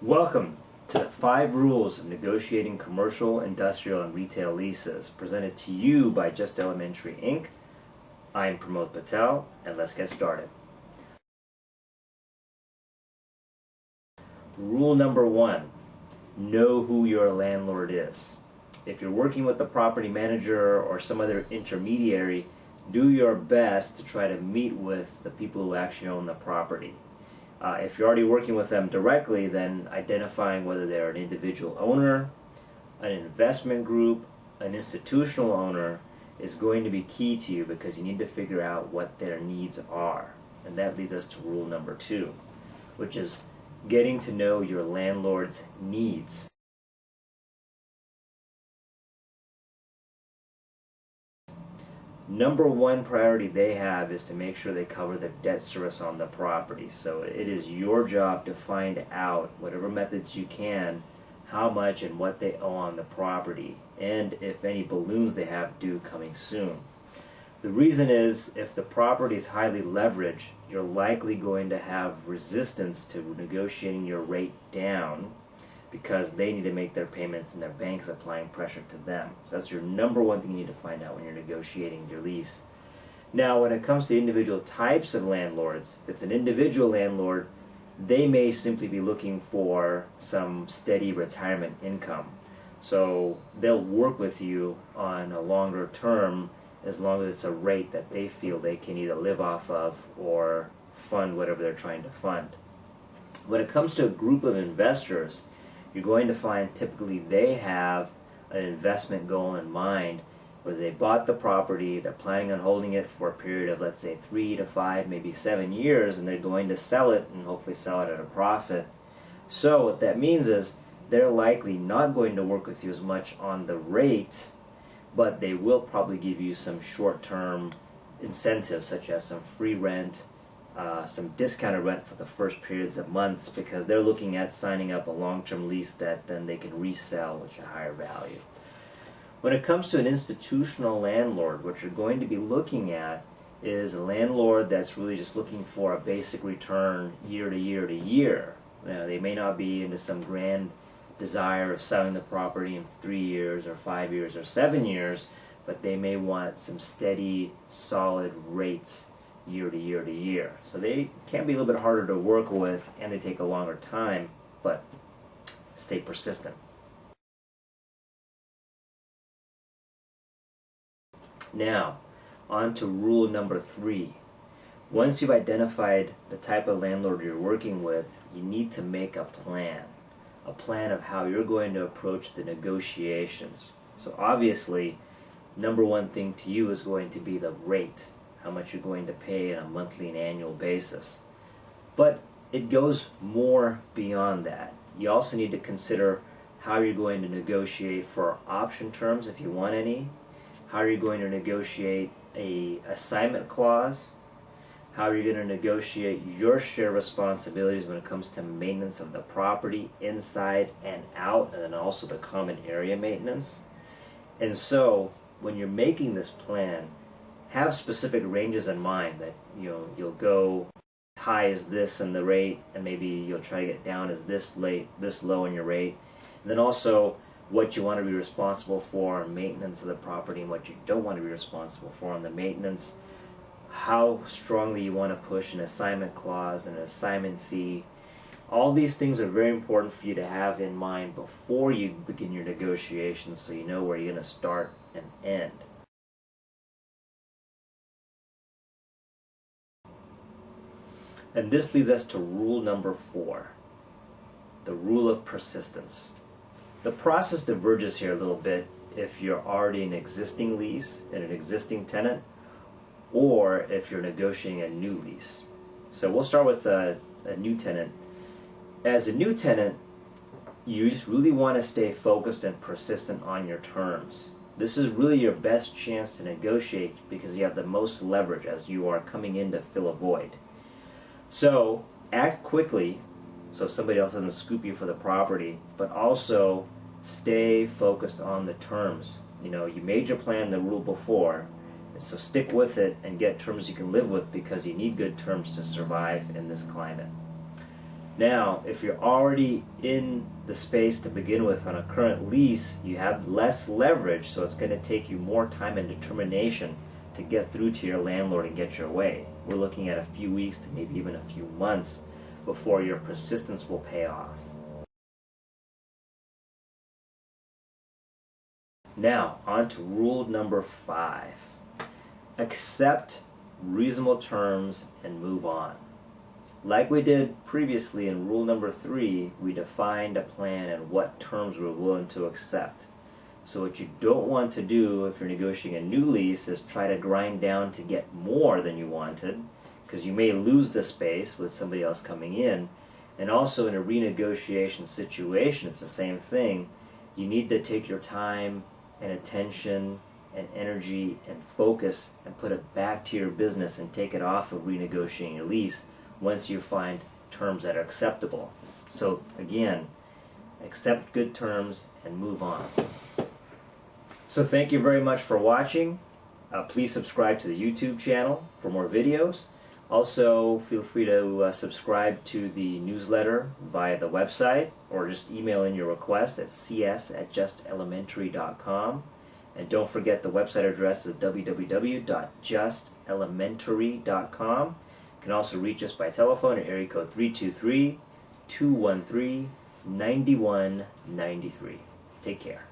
Welcome to the 5 Rules of Negotiating Commercial, Industrial, and Retail Leases, presented to you by Just Elementary, Inc. I'm Pramod Patel, and let's get started. Rule number 1, know who your landlord is. If you're working with the property manager or some other intermediary, do your best to try to meet with the people who actually own the property. If you're already working with them directly, then identifying whether they're an individual owner, an investment group, an institutional owner is going to be key to you, because you need to figure out what their needs are. And that leads us to rule number 2, which is getting to know your landlord's needs. Number 1 priority they have is to make sure they cover the debt service on the property. So it is your job to find out, whatever methods you can, how much and what they owe on the property, and if any balloons they have due coming soon. The reason is, if the property is highly leveraged, you're likely going to have resistance to negotiating your rate down, because they need to make their payments and their bank's applying pressure to them. So that's your number 1 thing you need to find out when you're negotiating your lease. Now, when it comes to individual types of landlords, if it's an individual landlord, they may simply be looking for some steady retirement income. So they'll work with you on a longer term, as long as it's a rate that they feel they can either live off of or fund whatever they're trying to fund. When it comes to a group of investors, you're going to find typically they have an investment goal in mind, where they bought the property, they're planning on holding it for a period of, let's say, 3 to 5, maybe 7 years, and they're going to sell it and hopefully sell it at a profit. So what that means is they're likely not going to work with you as much on the rate, but they will probably give you some short-term incentives, such as some free rent, some discounted rent for the first periods of months, because they're looking at signing up a long-term lease that then they can resell at a higher value. When it comes to an institutional landlord, what you're going to be looking at is a landlord that's really just looking for a basic return year to year to year. Now, they may not be into some grand desire of selling the property in 3 years or 5 years or 7 years, but they may want some steady, solid rates year to year to year. So they can be a little bit harder to work with, and they take a longer time, but stay persistent. Now, on to rule number 3. Once you've identified the type of landlord you're working with, you need to make a plan of how you're going to approach the negotiations. So obviously, number 1 thing to you is going to be the rate, how much you're going to pay on a monthly and annual basis. But it goes more beyond that. You also need to consider how you're going to negotiate for option terms, if you want any, how are you going to negotiate a assignment clause, how are you going to negotiate your share responsibilities when it comes to maintenance of the property inside and out, and then also the common area maintenance. And so when you're making this plan, have specific ranges in mind, that you'll go high as this in the rate, and maybe you'll try to get down as this low in your rate. And then also what you want to be responsible for on maintenance of the property, and what you don't want to be responsible for on the maintenance. How strongly you want to push an assignment clause and an assignment fee. All these things are very important for you to have in mind before you begin your negotiations, so you know where you're going to start and end. And this leads us to rule number 4, the rule of persistence. The process diverges here a little bit if you're already in an existing lease and an existing tenant, or if you're negotiating a new lease. So we'll start with a new tenant. As a new tenant, you just really want to stay focused and persistent on your terms. This is really your best chance to negotiate, because you have the most leverage as you are coming in to fill a void. So act quickly so somebody else doesn't scoop you for the property, but also stay focused on the terms. You made your plan, the rule before, and so stick with it and get terms you can live with, because you need good terms to survive in this climate. Now, if you're already in the space to begin with on a current lease, you have less leverage, so it's going to take you more time and determination to get through to your landlord and get your way. We're looking at a few weeks to maybe even a few months before your persistence will pay off. Now, on to rule number 5. Accept reasonable terms and move on. Like we did previously in rule number 3, we defined a plan and what terms we're willing to accept. So what you don't want to do if you're negotiating a new lease is try to grind down to get more than you wanted, because you may lose the space with somebody else coming in. And also in a renegotiation situation, it's the same thing. You need to take your time and attention and energy and focus and put it back to your business and take it off of renegotiating your lease once you find terms that are acceptable. So again, accept good terms and move on. So thank you very much for watching. Please subscribe to the YouTube channel for more videos. Also, feel free to subscribe to the newsletter via the website, or just email in your request at cs@justelementary.com. And don't forget the website address is www.justelementary.com. You can also reach us by telephone at area code 323-213-9193. Take care.